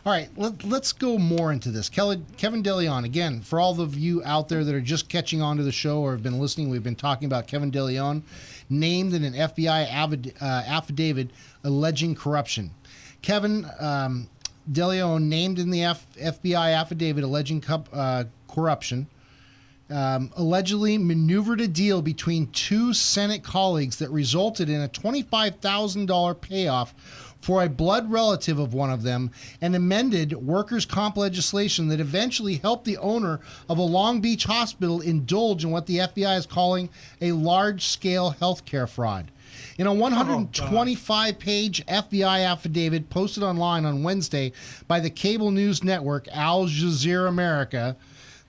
All right, let's go more into this. Kevin DeLeon, again, for all of you out there that are just catching on to the show or have been listening, we've been talking about Kevin DeLeon, named in an FBI affidavit alleging corruption. Kevin DeLeon, named in the FBI affidavit alleging corruption, allegedly maneuvered a deal between two Senate colleagues that resulted in a $25,000 payoff for a blood relative of one of them, and amended workers' comp legislation that eventually helped the owner of a Long Beach hospital indulge in what the FBI is calling a large-scale healthcare fraud. In a 125-page FBI affidavit posted online on Wednesday by the cable news network Al Jazeera America,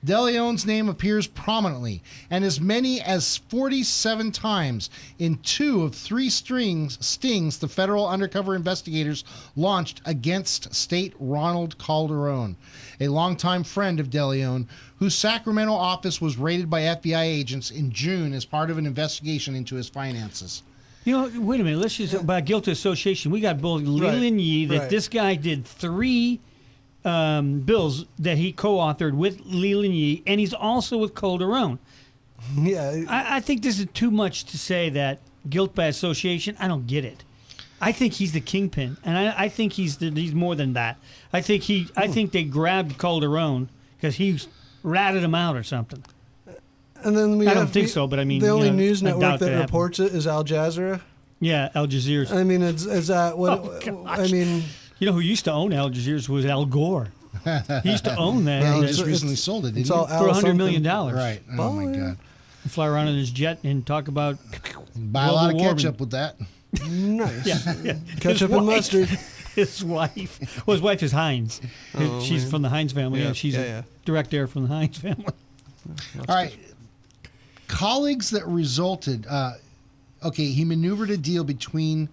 DeLeon's name appears prominently, and as many as 47 times in 2 of 3 stings the federal undercover investigators launched against State Ronald Calderon, a longtime friend of DeLeon, whose Sacramento office was raided by FBI agents in June as part of an investigation into his finances. You know, wait a minute. Let's just about guilt association. We got both Leland Yee that this guy did 3 bills that he co-authored with Leland Yee, and he's also with Calderon. Yeah, I think this is too much to say that guilt by association. I don't get it. I think he's the kingpin, and I think he's more than that. I think they grabbed Calderon because he ratted him out or something. And then I don't think so, but I mean, the only news network that reports it is Al Jazeera. Yeah, Al Jazeera. I mean, is that what? I mean. You know who used to own Al Jazeera was Al Gore. He used to own that. Well, he just recently sold it, didn't he? For $100 million. Right. Oh, my God. Fly around in his jet and talk about buy a lot of ketchup with that. Nice. Yeah. Ketchup and mustard. His wife is Heinz. She's from the Heinz family. Yeah, she's a direct heir from the Heinz family. All right. Colleagues that resulted, he maneuvered a deal between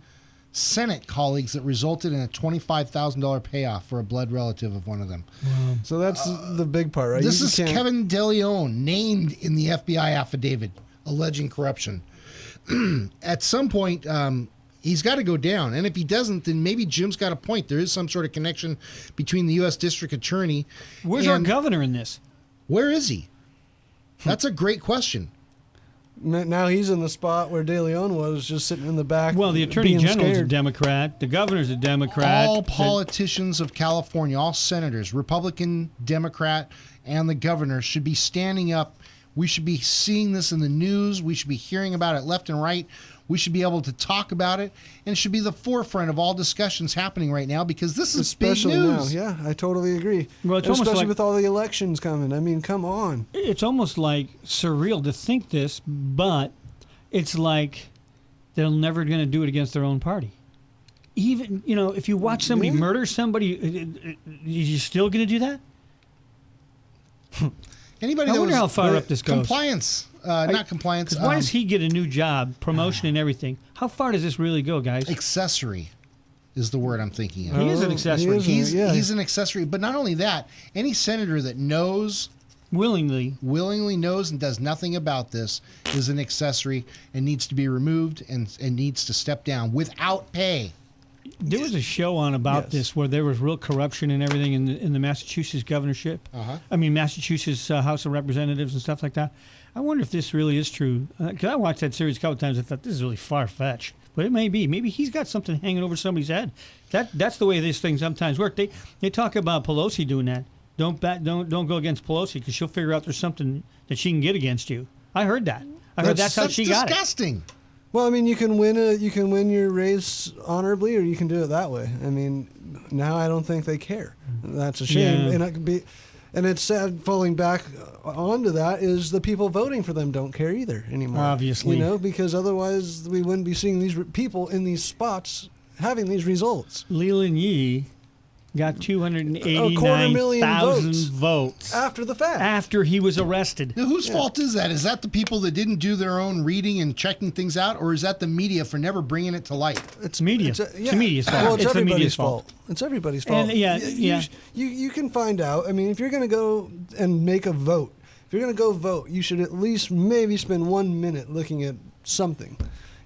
Senate colleagues that resulted in a $25,000 payoff for a blood relative of one of them. Wow. So that's the big part, right? This is Kevin DeLeon, named in the FBI affidavit alleging corruption. At some point, he's got to go down. And if he doesn't, then maybe Jim's got a point. There is some sort of connection between the U.S. District Attorney. Where's our governor in this? Where is he? That's a great question. Now he's in the spot where DeLeon was, just sitting in the back. Well, the Attorney General's a Democrat. The governor's a Democrat. All politicians of California, all senators, Republican, Democrat, and the governor should be standing up. We should be seeing this in the news. We should be hearing about it left and right. We should be able to talk about it, and it should be the forefront of all discussions happening right now, because this is especially big news. Now. Yeah, I totally agree. Well, it's almost especially like, with all the elections coming. I mean, come on. It's almost like surreal to think this, but it's like they're never going to do it against their own party. Even, if you watch somebody murder somebody, you're still going to do that? Anybody I wonder how far up this goes. Compliance. Not compliance. Why does he get a new job, promotion, and everything? How far does this really go, guys? Accessory is the word I'm thinking of. He is an accessory. He's an accessory. But not only that, any senator that knows... willingly knows and does nothing about this is an accessory and needs to be removed and needs to step down without pay. There was a show on about this where there was real corruption and everything in the Massachusetts governorship. I mean, Massachusetts House of Representatives and stuff like that. I wonder if this really is true. Because I watched that series a couple times. I thought, this is really far-fetched. But it may be. Maybe he's got something hanging over somebody's head. That's the way these things sometimes work. They talk about Pelosi doing that. Don't go against Pelosi because she'll figure out there's something that she can get against you. I heard that. I heard that's how she got it. That's disgusting. Well, I mean, you can win your race honorably, or you can do it that way. I mean, now I don't think they care. That's a shame, and it could be, and it's sad. Falling back onto that is the people voting for them don't care either anymore. Obviously, because otherwise we wouldn't be seeing these people in these spots having these results. Leland Yee got 289,000 votes after the fact. After he was arrested. Now, whose fault is that? Is that the people that didn't do their own reading and checking things out, or is that the media for never bringing it to light? It's media. It's the media's fault. Well, it's the everybody's media's fault. It's everybody's fault. And, You can find out. I mean, if you're going to go and make a vote if you're going to go vote, you should at least maybe spend 1 minute looking at something.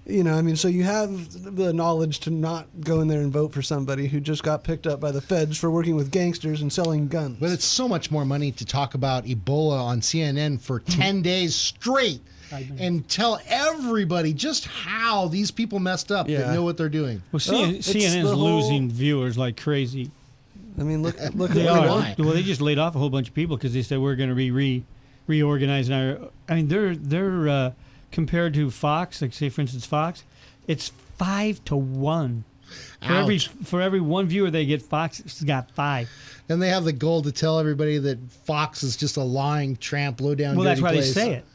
You know, I mean, so you have the knowledge to not go in there and vote for somebody who just got picked up by the feds for working with gangsters and selling guns. But it's so much more money to talk about Ebola on CNN for 10 days straight and tell everybody just how these people messed up that know what they're doing. Well, CNN's losing viewers like crazy. I mean, look they are. Well, they just laid off a whole bunch of people because they said we're going to be reorganizing our. I mean, they're compared to Fox, like say for instance Fox, it's 5 to 1. For every one viewer they get, Fox has got 5. And they have the goal to tell everybody that Fox is just a lying, tramp, low down. Well, that's why place. They say it.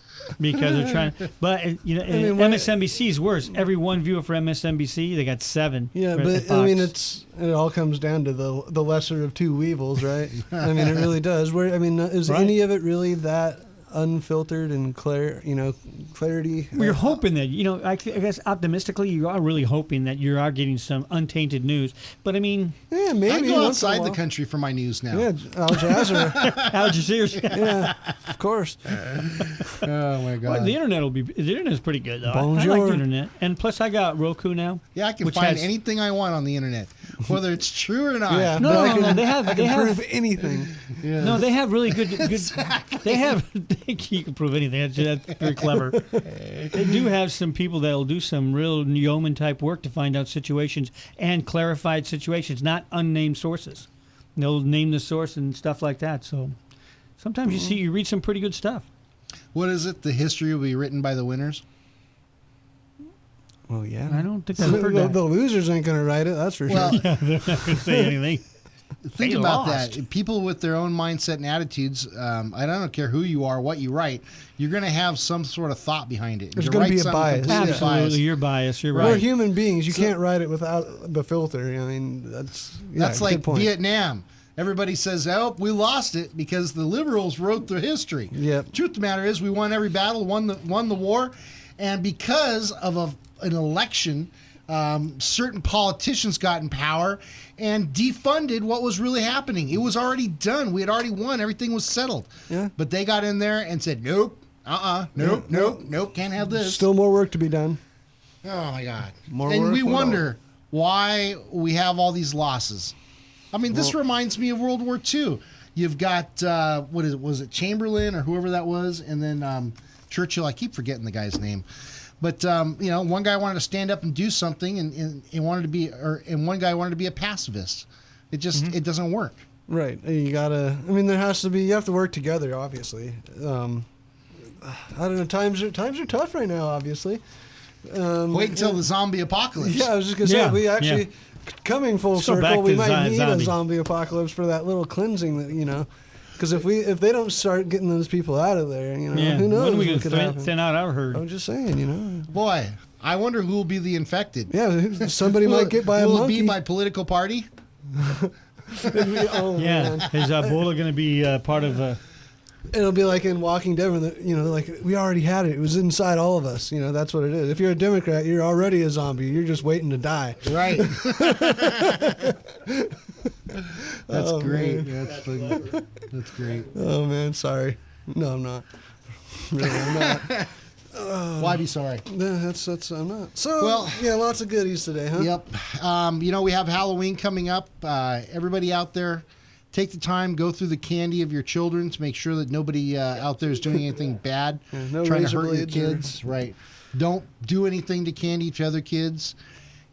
Because they're trying, but you know, MSNBC is worse. Every one viewer for MSNBC, they got 7. Yeah, but I mean, it all comes down to the lesser of two evils, right? I mean, it really does. Is any of it really that unfiltered and clarity? Well, you're hoping that, you know, I guess optimistically, you are really hoping that you are getting some untainted news. But I mean, yeah, maybe I go outside the country for my news now. Yeah, Al Jazeera. Al Jazeera. Yeah, of course. Oh my God. Well, the internet's pretty good though. Bonjour. I like the internet, and plus I got Roku now. Yeah, I can find anything I want on the internet, whether it's true or not. Yeah, no, I can prove anything. Yeah. No, they have really good. Exactly. They have. You can prove anything. That's very clever. They do have some people that will do some real yeoman type work to find out situations and clarified situations, not unnamed sources. They'll name the source and stuff like that. So sometimes you read some pretty good stuff. What is it? The history will be written by the winners? Well, yeah. I don't think I've heard that. The losers ain't going to write it, that's for sure. Yeah, they're not going to say anything. Think about that. People with their own mindset and attitudes, I don't care who you are, what you write, you're going to have some sort of thought behind it. There's going to be a bias. Absolutely, you're biased. You're right. We're human beings. You can't write it without the filter. I mean, that's like Vietnam. Everybody says, oh, we lost it because the liberals wrote the history. Yep. Truth of the matter is we won every battle, won the war, and because of an election, certain politicians got in power and defunded what was really happening. It was already done. We had already won. Everything was settled. Yeah. But they got in there and said, nope, nope, can't have this. Still more work to be done. Oh, my God. And we wonder why we have all these losses. I mean, this reminds me of World War II. You've got, was it Chamberlain or whoever that was? And then Churchill. I keep forgetting the guy's name. But one guy wanted to stand up and do something, and wanted to be, and one guy wanted to be a pacifist. It just it doesn't work. Right. You gotta. I mean, there has to be. You have to work together, obviously. I don't know. Times are tough right now. Obviously. Wait until the zombie apocalypse. Yeah, I was just gonna say we actually coming full circle. We might need a zombie apocalypse for that little cleansing that Because if they don't start getting those people out of there, who knows when are we what could happen? Thin out our herd? I'm just saying, Boy, I wonder who will be the infected. Yeah, somebody might get by a monkey. Will it be my political party? Man. Is Ebola going to be part of? It'll be like in Walking Dead, like we already had it. It was inside all of us. That's what it is. If you're a Democrat, you're already a zombie. You're just waiting to die. Right. That's great. Man. That's great. Oh man, sorry. No, I'm not. Really, I'm not. Why be sorry? That's I'm not. So lots of goodies today, huh? Yep. We have Halloween coming up. Everybody out there, take the time, go through the candy of your children to make sure that nobody out there is doing anything bad, trying to hurt your kids. Right. Don't do anything to candy to other kids.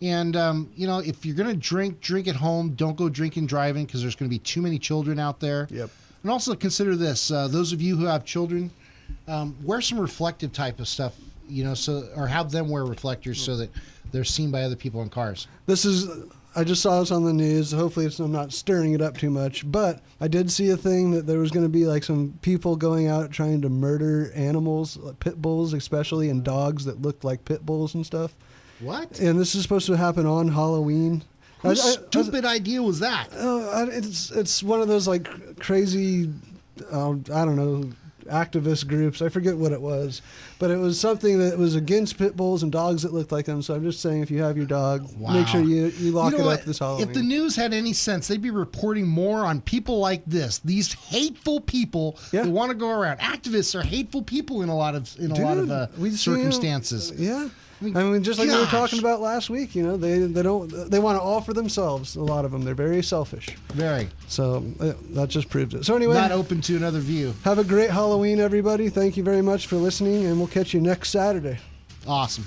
And, if you're going to drink at home. Don't go drinking driving because there's going to be too many children out there. Yep. And also consider this. Those of you who have children, wear some reflective type of stuff, or have them wear reflectors so that they're seen by other people in cars. I just saw this on the news. Hopefully I'm not stirring it up too much, but I did see a thing that there was going to be like some people going out trying to murder animals, like pit bulls especially, and dogs that looked like pit bulls and stuff. What? And this is supposed to happen on Halloween. Whose stupid idea was that? It's one of those like crazy, I don't know, activist groups. I forget what it was, but it was something that was against pit bulls and dogs that looked like them. So I'm just saying, if you have your dog, make sure you lock it up this Halloween. If the news had any sense, they'd be reporting more on people like this. These hateful people who want to go around. Activists are hateful people in a lot of circumstances. I mean, just like we were talking about last week, you know, they want it all for themselves. A lot of them, they're very selfish. Very. So that just proves it. So anyway, not open to another view. Have a great Halloween, everybody. Thank you very much for listening, and we'll catch you next Saturday. Awesome.